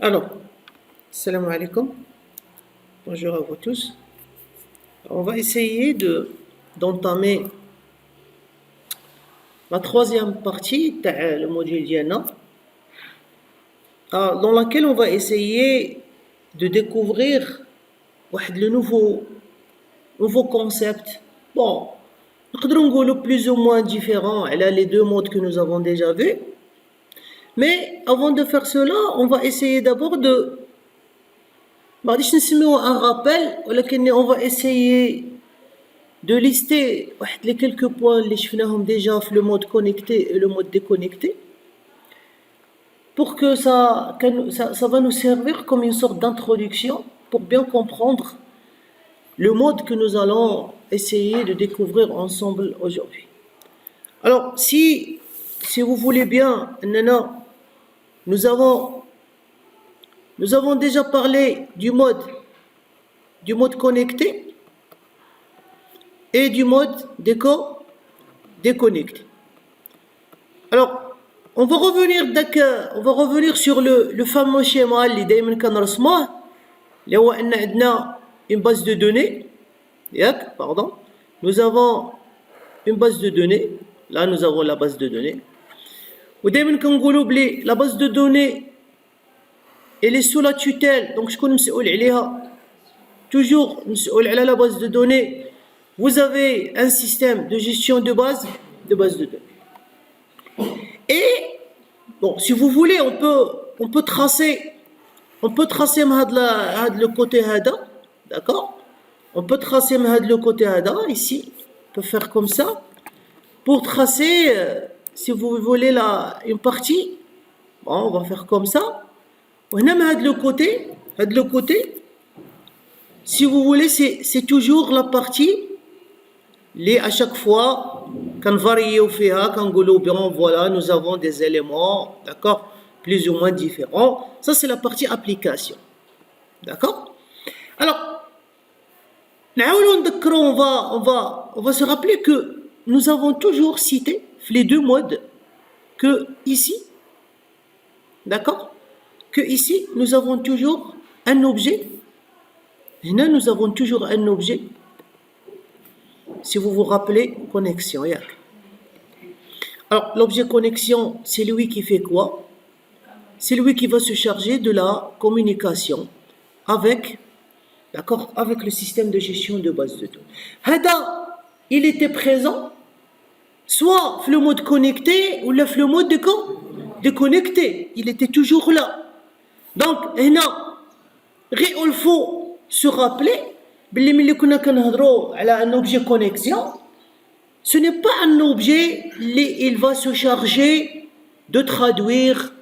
Alors, salam alaikum, bonjour à vous tous. On va essayer d'entamer la troisième partie le module Diana, dans laquelle on va essayer de découvrir le nouveau concept. Bon, nous plus ou moins différent, elle a les deux modes que nous avons déjà vus. Mais avant de faire cela, on va essayer d'abord de un rappel, on va essayer de lister les quelques points اللي شفناهم déjà في le mode connecté et le mode déconnecté pour que ça va nous servir comme une sorte d'introduction pour bien comprendre le mode que nous allons essayer de découvrir ensemble aujourd'hui. Alors, si vous voulez bien, nous avons déjà parlé du mode connecté et du mode déconnecté. Alors, on va revenir sur le fameux schéma اللي دايما كنرسموه اللي هو ان عندنا une base de données. Pardon. Nous avons une base de données. Là, nous avons la base de données. ودايما كنقولوا بلي la base de données elle est sous la tutelle, donc شكون مسؤول عليها؟ toujours مسؤول على la base de données. Vous avez un système de gestion de base de données. Et bon, si vous voulez, on peut tracer le côté hada, d'accord? On peut tracer le côté hada ici, on peut faire comme ça pour tracer, si vous voulez une partie. Bon, on va faire comme ça. On a le côté, si vous voulez, c'est toujours la partie à chaque fois quand varie au fiha, quand voilà, nous avons des éléments, d'accord, plus ou moins différents. Ça, c'est la partie application, d'accord. Alors, on va se rappeler que nous avons toujours cité les deux modes que ici, d'accord, que ici nous avons toujours un objet. Et là, nous avons toujours un objet. Si vous vous rappelez, connexion. Alors, l'objet connexion, c'est lui qui fait quoi? C'est lui qui va se charger de la communication avec le système de gestion de base de données. Hada, il était présent, soit le mode connecté ou le mode déconnecté. Il était toujours là. Donc, il faut se rappeler ملي كنا كنهضروا على un objet connexion, ce n'est pas un objet il va se charger de traduire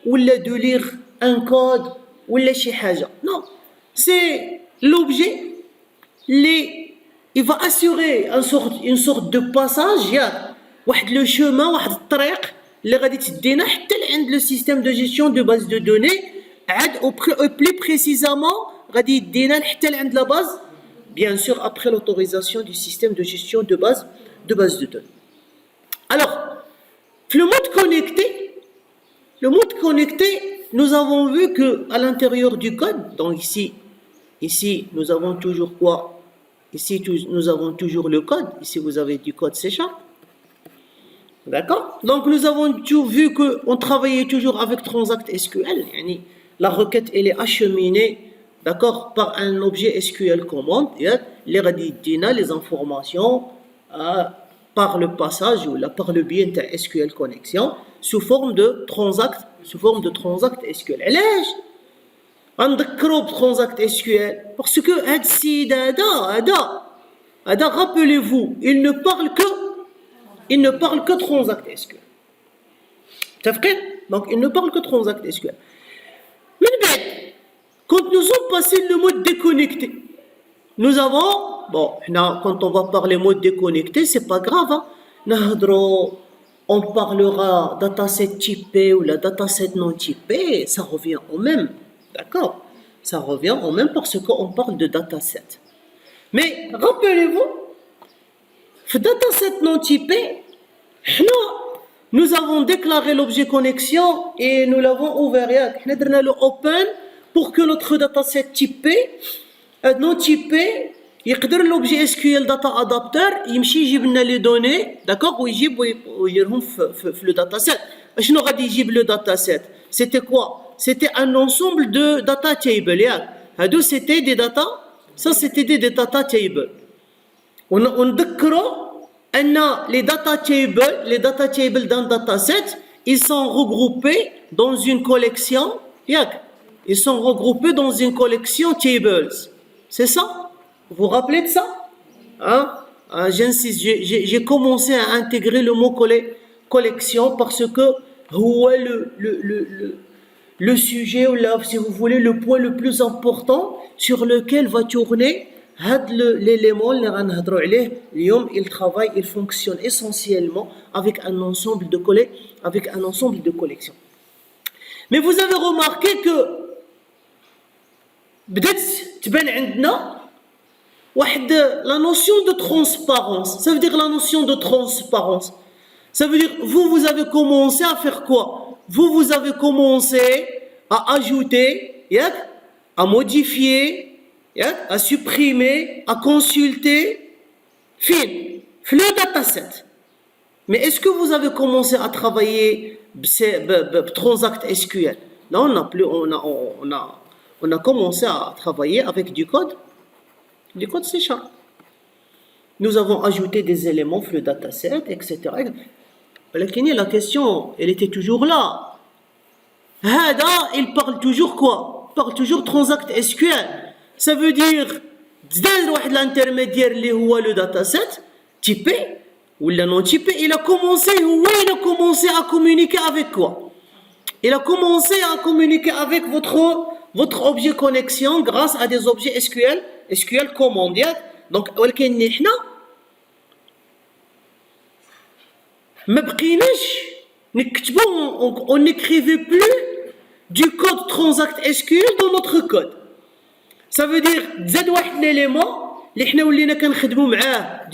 ou de lire un code ou شي حاجه. Non, c'est l'objet il va assurer une sorte de passage واحد le chemin واحد الطريق اللي غادي تدينا حتى لعند le système de gestion de base de données plus précisément غادي يدينا حتى لعند la base, bien sûr après l'autorisation du système de gestion de base de données. Alors, le mode connecté, nous avons vu que à l'intérieur du code, donc ici nous avons toujours quoi? Ici nous avons toujours le code. Ici vous avez du code C#. D'accord? Donc nous avons vu que on travaillait toujours avec Transact SQL. La requête elle est acheminée, d'accord, par un objet SQL command, les informations par le passage ou par le biais de SQL connexion sous forme de Transact SQL. علاش غنذكروا بترانزاكت SQL parce que هذا السيد هذا rappelez-vous, il ne parle que Transact SQL. متفقين؟ Donc il ne parle que Transact SQL. Mais quand nous avons passé le mode déconnecté, nous avons, quand on va parler mode déconnecté, c'est pas grave, on parlera dataset typé ou la dataset non typé, ça revient au même, d'accord? Ça revient au même parce qu'on parle de dataset. Mais rappelez-vous, le dataset non typé, nous avons déclaré l'objet connexion et nous l'avons ouvert. Nous avons le open pour que notre dataset typé, non typé, يقدر l'objet SQL data adapter يمشي يجيب لنا les données, d'accord, ويجيب ويديرهم في le dataset. شنو غادي يجيب le dataset? C'était quoi? C'était un ensemble de data tables. هادو c'était des data, ça c'était des data tables. ونذكروا أن les data tables d'un dataset, ils sont regroupés dans une collection. Ils sont regroupés dans une collection tables. C'est ça? Vous vous rappelez de ça? Hein? J'insiste, j'ai commencé à intégrer le mot collection parce que le sujet, ou là, si vous voulez, le point le plus important sur lequel va tourner l'élément, il travaille, il fonctionne essentiellement avec un ensemble de collections. Mais vous avez remarqué que بدات تبان عندنا la notion de transparence. Ça veut dire la notion de transparence. Ça veut dire vous avez commencé à faire quoi? Vous avez commencé à ajouter, à modifier, à supprimer, à consulter le dataset. Mais est-ce que vous avez commencé à travailler Transact SQL? Non, on a commencé à travailler avec du code C#. Nous avons ajouté des éléments sur le dataset, etc. La question, elle était toujours là. Il parle toujours quoi? Il parle toujours Transact SQL. Ça veut dire l'intermédiaire qui est le dataset typé ou non typé, il a commencé à communiquer avec quoi? Il a commencé à communiquer avec votre objet connexion grâce à des objets SQL commandes. Donc on n'écrivait plus du code Transact SQL dans notre code. Ça veut dire l'élément du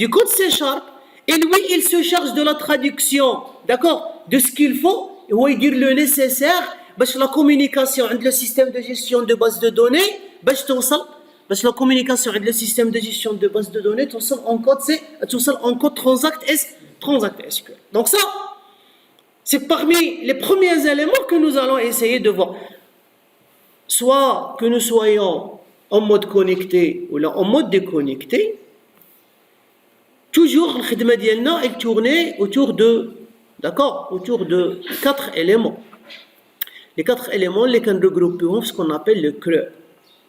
code C#, et lui il se charge de la traduction, d'accord, de ce qu'il faut, et il dire le nécessaire باش la communication entre le système de gestion de base de données باش la communication entre le système de gestion de base de données توصل en code Transact SQL. Donc ça, c'est parmi les premiers éléments que nous allons essayer de voir. Soit que nous soyons en mode connecté ou là en mode déconnecté, toujours le khidma dielna elle tournait autour de 4 éléments. Les 4 éléments les qu'on regroupe en ce qu'on appelle le CRE.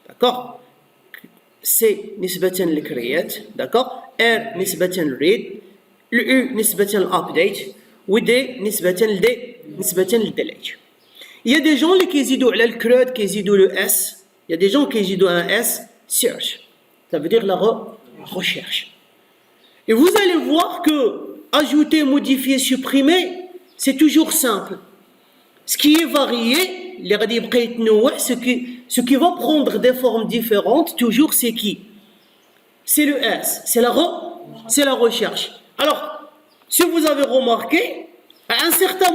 D'accord? C nisbatan le create, d'accord? R nisbatan le read, le U nisbatan l'update, ou D nisbatan le delete. Il y a des gens qui يزيدوا على le CRUD qui يزيدوا le S. Il y a des gens qui يزيدوا un S, search. Ça veut dire la recherche. Et vous allez voir que ajouter, modifier, supprimer, c'est toujours simple. Ce qui est varié, ce qui va prendre des formes différentes, toujours c'est qui? C'est le S, c'est la recherche. Alors, si vous avez remarqué, à un certain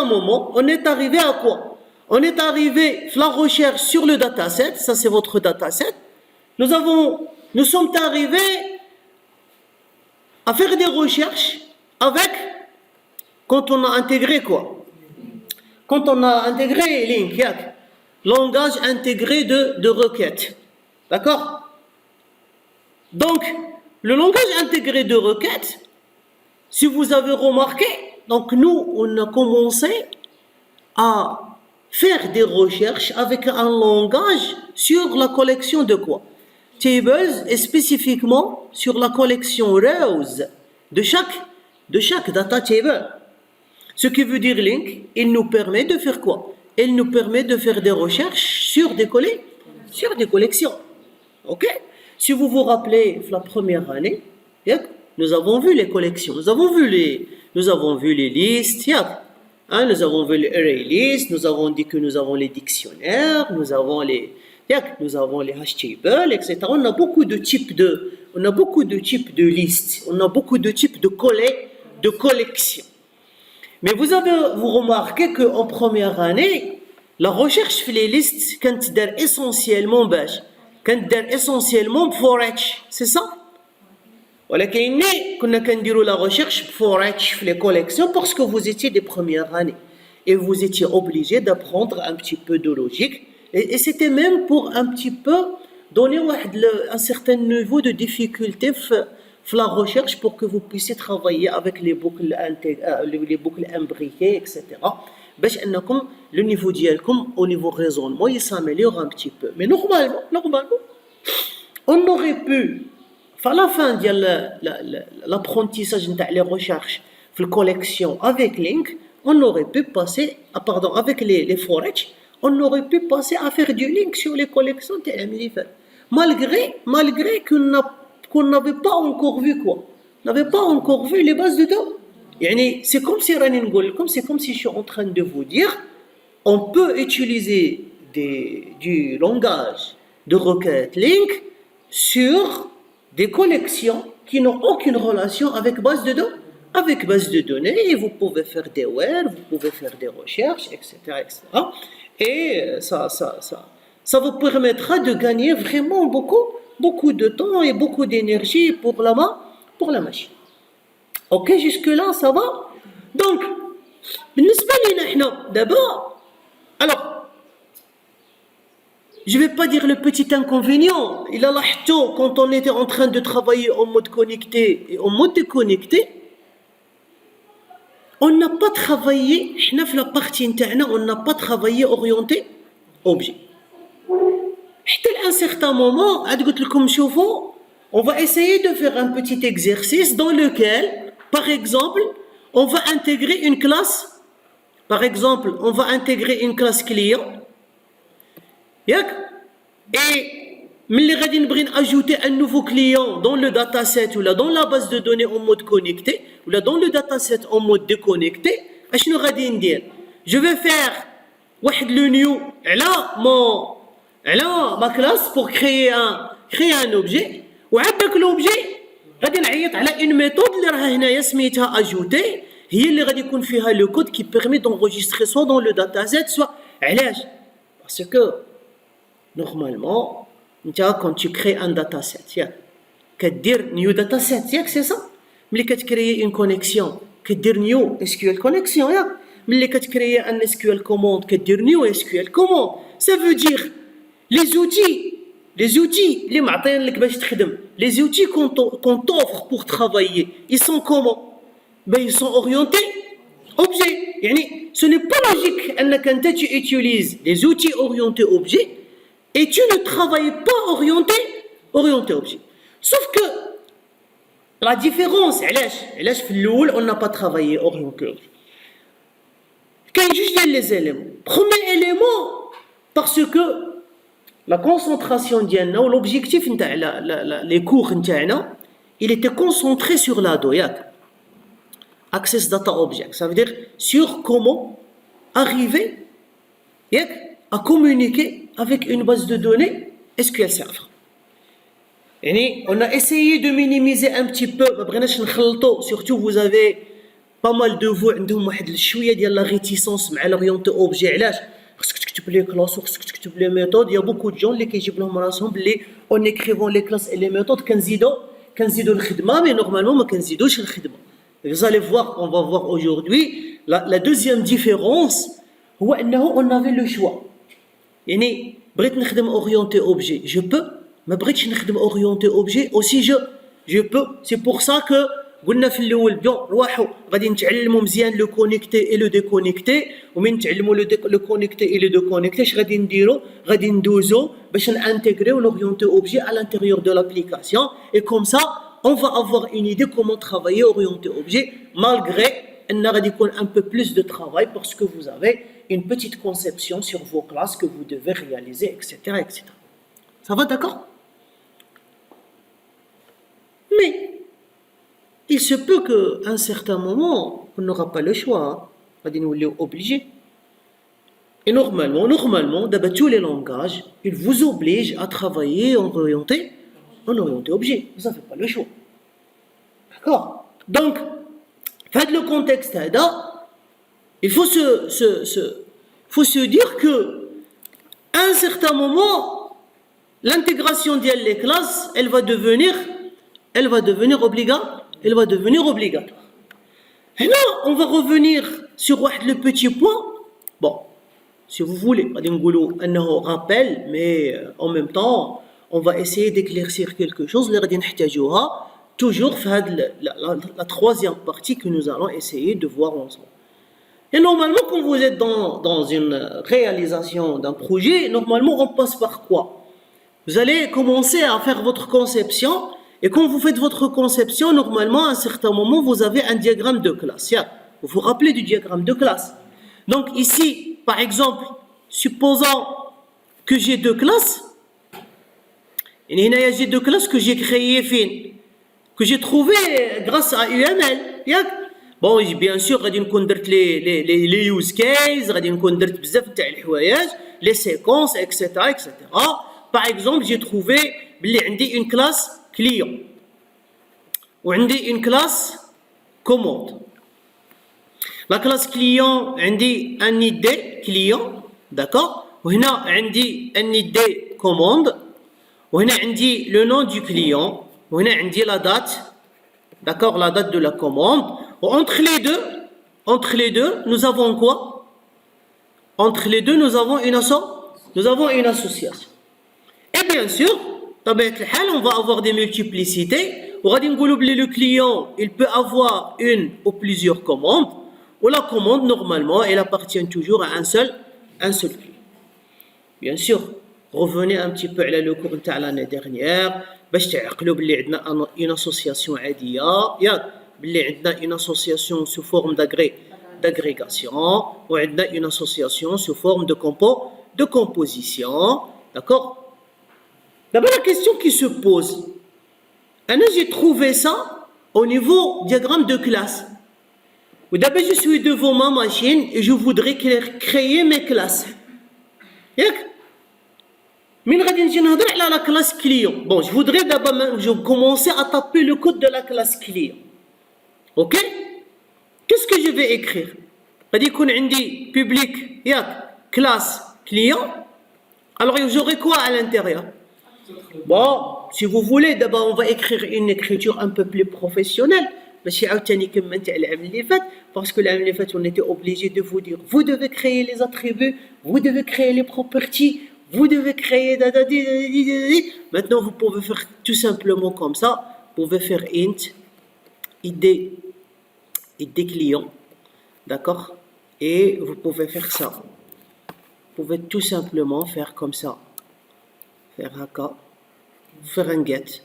moment, on est arrivé à quoi? On est arrivé à la recherche sur le dataset, ça c'est votre dataset. Nous sommes arrivés à faire des recherches quand on a intégré quoi? Quand on a intégré Link, langage intégré de requête. D'accord? Donc, le langage intégré de requête, si vous avez remarqué, donc nous, on a commencé à faire des recherches avec un langage sur la collection de quoi? Tables, et spécifiquement sur la collection rows de chaque data table. Ce qui veut dire Link, il nous permet de faire quoi? Il nous permet de faire des recherches sur des collections. Ok? Si vous vous rappelez, la première année, nous avons vu les collections, nous avons vu les listes, nous avons vu les array lists, nous avons dit que nous avons les dictionnaires, nous avons les hash tables, etc. On a beaucoup de types de listes, on a beaucoup de types de collections. Mais vous remarqué qu'en première année, la recherche sur les listes, quand essentiellement pour H, c'est ça? ولكن كنا كنديروا la recherche pour H les collections parce que vous étiez des premières années et vous étiez obligé d'apprendre un petit peu de logique et c'était même pour un petit peu donner un certain niveau de difficulté la recherche pour que vous puissiez travailler avec les boucles imbriquées, etc. باش انكم le niveau ديالكم au niveau raisonnement il s'améliore un petit peu. Mais normalement on aurait pu à la fin de l'apprentissage de les recherches في collection avec Link on aurait pu passer avec les forages on aurait pu passer à faire du Link sur les collections malgré qu'on n'avait pas encore vu quoi. On n'avait pas encore vu les bases de données. C'est comme si je suis en train de vous dire, on peut utiliser du langage de requête Link sur des collections qui n'ont aucune relation avec base de données. Avec base de données, et vous pouvez faire des web, vous pouvez faire des recherches, etc. Et ça vous permettra de gagner vraiment beaucoup de temps et beaucoup d'énergie pour la machine. Ok, jusque-là, ça va? Donc, d'abord, alors, je ne vais pas dire le petit inconvénient. Il a l'achto quand on était en train de travailler en mode connecté et en mode déconnecté. On n'a pas travaillé, la partie interne, on n'a pas travaillé orienté objet. À un certain moment, on va essayer de faire un petit exercice dans lequel, par exemple, on va intégrer une classe. Par exemple, on va intégrer une classe client. Et mais ajouter un nouveau client dans le dataset ou là, dans la base de données en mode connecté ou là, dans le dataset en mode déconnecté. Je vais faire le new ma classe pour créer un objet. وعندك l'objet غادي نعيط على une méthode اللي راها هنايا سميتها ajouter هي اللي غادي يكون فيها le code qui permet d'enregistrer soit dans le dataset soit علاش parce que normalement quand tu crées un dataset كدير new dataset c'est ça ملي كتكريي une connexion كدير new SQL connexion ملي كتكريي un SQL command كدير new SQL command. Ça veut dire les outils les معطيين لك باش تخدم les outils qu'on t'offre pour travailler ils sont comment? Ils sont orientés objet. Ce n'est pas logique انك انت tu utilises des outils orientés objet et tu ne travailles pas orienté objet. Sauf que la différence علاش في الاول on n'a pas travaillé orienté objet. كاين جوج ديال les éléments. Premier élément parce que la concentration ديالنا ou l'objectif نتاع les cours نتاعنا il était concentré sur l'ADO Access Data Object. Ça veut dire sur comment arriver à communiquer avec une base de données SQL Server. On a essayé de minimiser un petit peu surtout vous avez pas mal de vous عندهم واحد الشويه ديال la réticence مع l'orienté objet. علاش خصك تكتب لي كلاس وخصك تكتب لي ميثود. Il y a beaucoup de gens اللي كيجيب لهم راسهم باللي en écrivant les classes et les méthodes كنزيدوا الخدمه mais normalement ما كنزيدوش الخدمه. Vous allez voir, on va voir aujourd'hui la deuxième différence هو انه on avait le choix. بغيت نخدم orienté objet je peux ما بغيتش نخدم orienté objet aussi je peux. C'est pour ça que قلنا في الاول روحوا غادي نتعلموا مزيان لو كونيكتي اي لو ديكونيكتي ومن نتعلموا لو كونيكتي اي لو ديكونيكتي اش غادي نديروا غادي ندوزو باش نانتيغريو l'orienté objet à l'intérieur de l'application et comme ça on va avoir une idée comment travailler orienté objet malgré ان غادي يكون un peu plus de travail parce que vous avez une petite conception sur vos classes que vous devez réaliser etc. Ça va, d'accord? Mais il se peut qu'à un certain moment, on n'aura pas le choix. On est obligé. Et normalement, d'abord tous les langages, ils vous obligent à travailler en orienté objet. Vous n'avez pas le choix. D'accord? Donc, faites le contexte là. il faut faut se dire que à un certain moment, l'intégration des classes, elle va devenir obligatoire. Et là, on va revenir sur le petit point. Bon, si vous voulez, un rappel, mais en même temps, on va essayer d'éclaircir quelque chose. Toujours la troisième partie que nous allons essayer de voir ensemble. Et normalement, quand vous êtes dans une réalisation d'un projet, normalement, on passe par quoi? Vous allez commencer à faire votre conception. Et quand vous faites votre conception, normalement, à un certain moment, vous avez un diagramme de classe. Vous vous rappelez du diagramme de classe. Donc ici, par exemple, supposons que j'ai deux classes. Et j'ai deux classes que j'ai créées, que j'ai trouvées grâce à UML. Bon, bien sûr, غادي نكون درت les use cases, غادي نكون درت بزاف تاع الحوايج, les séquences, etc. Par exemple, j'ai trouvé بلي عندي une classe client وعندي une classe commande. La classe client عندي un ID client, d'accord, وهنا عندي un ID commande, وهنا عندي le nom du client, وهنا عندي la date, d'accord, la date de la commande. Entre les deux, nous avons quoi? Entre les deux, nous avons une association. Et bien sûr, on va avoir des multiplicités. Le client, il peut avoir une ou plusieurs commandes. Ou la commande, normalement, elle appartient toujours à un seul client. Bien sûr, revenez un petit peu à le cours de l'année dernière. Une association une association sous forme d'agrégation ou une association sous forme de composition. D'accord? D'abord, la question qui se pose, j'ai trouvé ça au niveau diagramme de classe. D'abord, je suis devant ma machine et je voudrais créer mes classes. Mais la classe client. Bon, je voudrais d'abord commencer à taper le code de la classe client. Ok? Qu'est-ce que je vais écrire? Public, classe client. Alors, j'aurai quoi à l'intérieur? Bon, si vous voulez, d'abord, on va écrire une écriture un peu plus professionnelle. Parce que l'année faite, on était obligé de vous dire, vous devez créer les attributs, vous devez créer les properties, vous devez créer... Maintenant, vous pouvez faire tout simplement comme ça. Vous pouvez faire int, id client, d'accord? Et vous pouvez faire ça. Vous pouvez tout simplement faire comme ça. Faire haka, faire un get,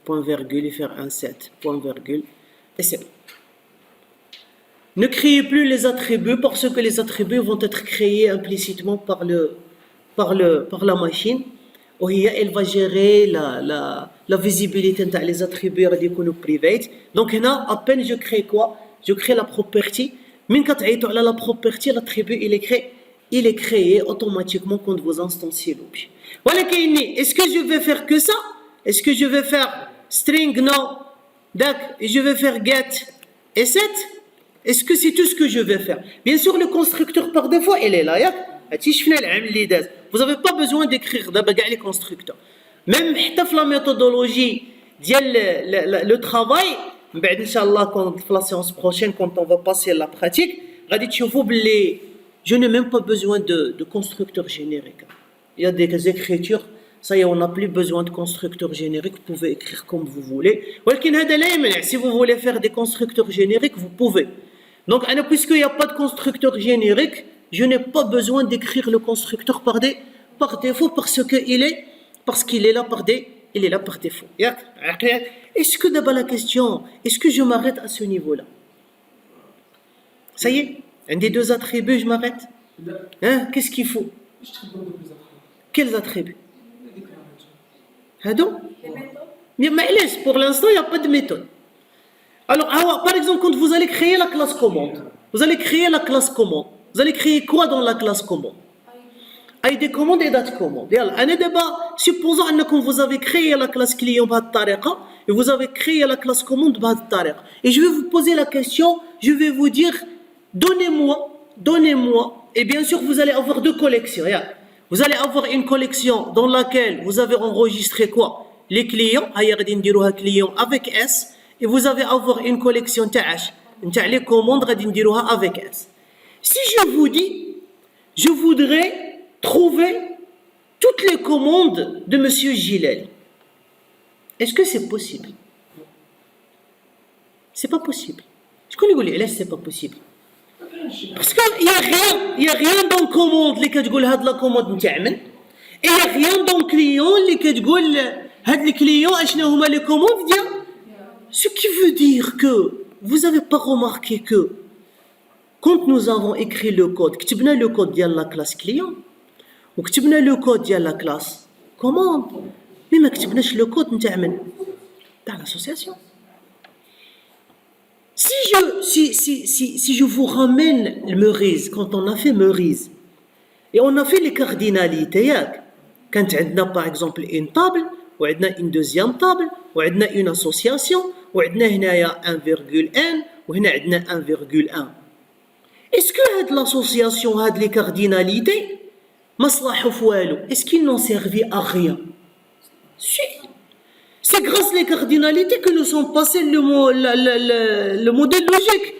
point virgule, et faire un set, point virgule, et c'est bon. Ne créez plus les attributs parce que les attributs vont être créés implicitement par la machine. Elle va gérer la visibilité des attributs privés. Donc, là, à peine je crée quoi? Je crée la property. Mais quand tu as la property, l'attribut, il est créé automatiquement quand vous instanciez l'objet. Voilà, est-ce que je vais faire que ça? Est-ce que je vais faire string? Non. D'accord. Et je vais faire get et set? Est-ce que c'est tout ce que je vais faire? Bien sûr, le constructeur par défaut, il est là. Vous n'avez pas besoin d'écrire les constructeurs. Même la méthodologie, le travail, Inch'Allah, dans la séance prochaine, quand on va passer à la pratique, je n'ai même pas besoin de constructeur générique. Il y a des écritures, ça y est, on n'a plus besoin de constructeur générique, vous pouvez écrire comme vous voulez. Si vous voulez faire des constructeurs génériques, vous pouvez. Donc, puisqu'il n'y a pas de constructeur générique, je n'ai pas besoin d'écrire le constructeur par défaut parce qu'il est là par défaut. Est-ce que d'abord la question, est-ce que je m'arrête à ce niveau-là? Ça y est, un des deux attributs, je m'arrête. Qu'est-ce qu'il faut? Quels attributs? Pour l'instant, il n'y a pas de méthode. Alors, par exemple, quand vous allez créer la classe commande, vous allez créer quoi dans la classe commande? ID commande et date commande. Supposons que vous avez créé la classe client et vous avez créé la classe commande. Et je vais vous poser la question, je vais vous dire, donnez-moi donnez-moi, et bien sûr vous allez avoir deux collections. Vous allez avoir une collection dans laquelle vous avez enregistré quoi? Les clients, clients avec S, et vous allez avoir une collection les commandes avec S. Si je vous dis, je voudrais trouver toutes les commandes de Monsieur Gilel, est-ce que c'est possible? C'est pas possible. Je connais vous dire, c'est pas possible. Parce qu'il n'y a rien dans la commande qui dit que la commande est et il n'y a rien dans le client qui dit que les clients ont les commandes. Ce qui veut dire que vous n'avez pas remarqué que quand nous avons écrit le code, nous avons le code de la classe client ou nous avons le code de la classe commande, mais nous n'avons pas le code de l'association. Si je vous ramène Meurize, quand on a fait Meurize, et on a fait les cardinalités, quand on a par exemple une table, ou on a une deuxième table, ou on a une association, ou on a 1,1, ou on a 1,1. Est-ce que l'association a les cardinalités, est-ce qu'ils n'ont servi à rien? Si. C'est grâce aux cardinalités que nous sommes passés le modèle logique.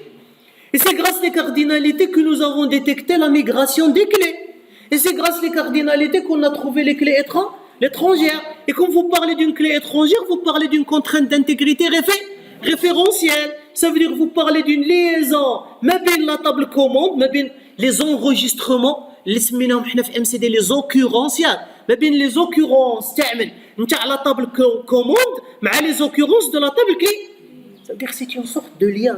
Et c'est grâce aux cardinalités que nous avons détecté la migration des clés. Et c'est grâce aux cardinalités qu'on a trouvé les clés étrangères. Et quand vous parlez d'une clé étrangère, vous parlez d'une contrainte d'intégrité référentielle. Ça veut dire que vous parlez d'une liaison, même la table commande, même les enregistrements, les MCD, les occurrences, même les occurrences, la table commande, mais les occurrences de la table clé. Ça veut dire que c'est une sorte de lien.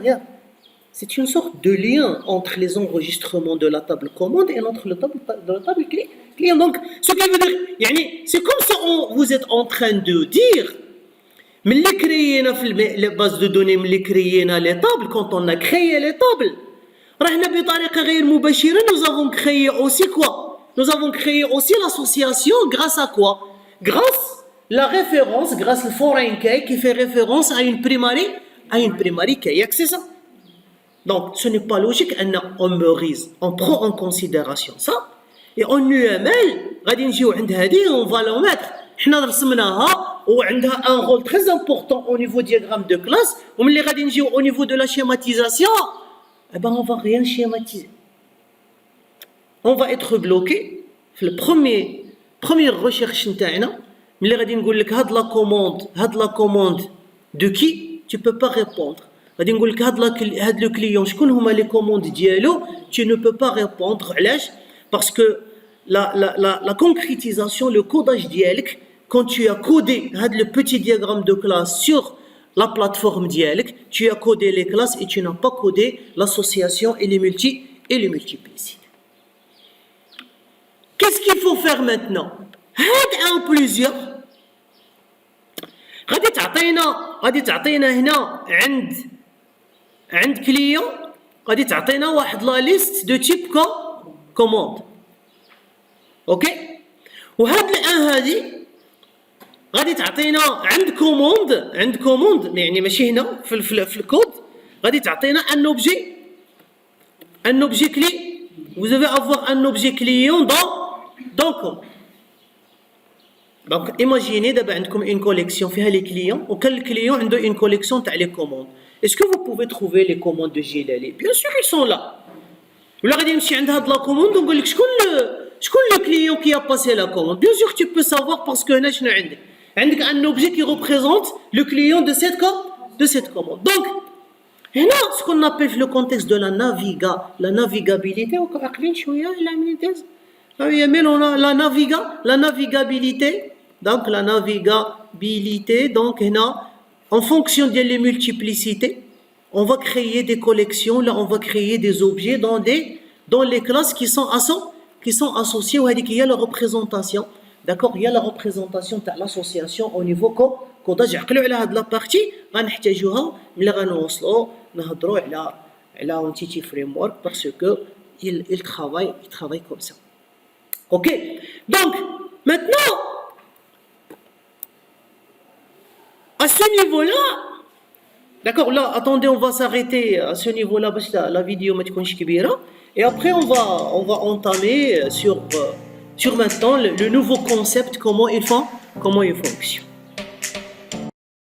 C'est une sorte de lien entre les enregistrements de la table commande et entre la table clé. Donc, ce qui veut dire, c'est comme ça vous êtes en train de dire, mais les créer les bases de données, les créer les tables, quand on a créé les tables, nous avons créé aussi quoi? Nous avons créé aussi l'association grâce à quoi? Grâce la référence, grâce au foreign key qui fait référence à une primary key, c'est ça. Donc, ce n'est pas logique, on Meurize, on prend en considération ça, et en UML, on va le mettre. حنا رسمناها وعندها un rôle très important au niveau diagramme de classe, وملي غادي نجيو au niveau de la schématisation, eh ben on va rien schématiser. On va être bloqué في première recherche نتاعنا ملي غادي نقول لك هاد لا كوموند de qui tu peux pas répondre. غادي نقول لك هاد لو كليون شكون هما لي كوموند ديالو, tu ne peux pas répondre. علاش؟ parce que la concrétisation, le codage dialek, quand tu as codé le petit diagramme de classe sur la plateforme dialek, tu as codé les classes et tu n'as pas codé l'association et les multiplicités. Qu'est-ce qu'il faut faire maintenant? en plusieurs. غادي تعطينا هنا عند كليون غادي تعطينا واحد لا ليست دو تيب commande. اوكي, وهاد الان هادي غادي تعطينا عند كوموند يعني ماشي هنا في الكود, غادي تعطينا ان اوبجي كلي. vous devez avoir un objet client dans com. Donc imaginez d'abord عندكم une collection فيها les clients, وكل client عنده une collection تاع les commandes. Est-ce que vous pouvez trouver les commandes de Gilali? Bien sûr ils sont là. ولا غادي نمشي عند هاد لا كوموند ونقول لك شكون le client qui a passé la commande. Bien sûr tu peux savoir parce que هنا شنو عندك un objet qui représente le client de cette commande. Donc هنا ce qu'on appelle le contexte de la navigabilité, عاقلين شويه على مينيتيز la navigabilité. Donc la navigabilité, donc هنا en fonction de les multiplicités, on va créer des collections, là on va créer des objets dans les classes qui sont associées. وهذيك هي la représentation. D'accord, il y a la représentation de l'association au niveau codage. عقلوا على هاد لا بارتي غنحتاجوها ملي غنوصلوا نهضروا على entity framework parce que il travaille comme ça. OK, donc maintenant à ce niveau-là, d'accord, là attendez, on va s'arrêter à ce niveau-là parce que la vidéo ما تكونش كبيرة. Et après, on va entamer sur maintenant le nouveau concept, comment il fonctionne.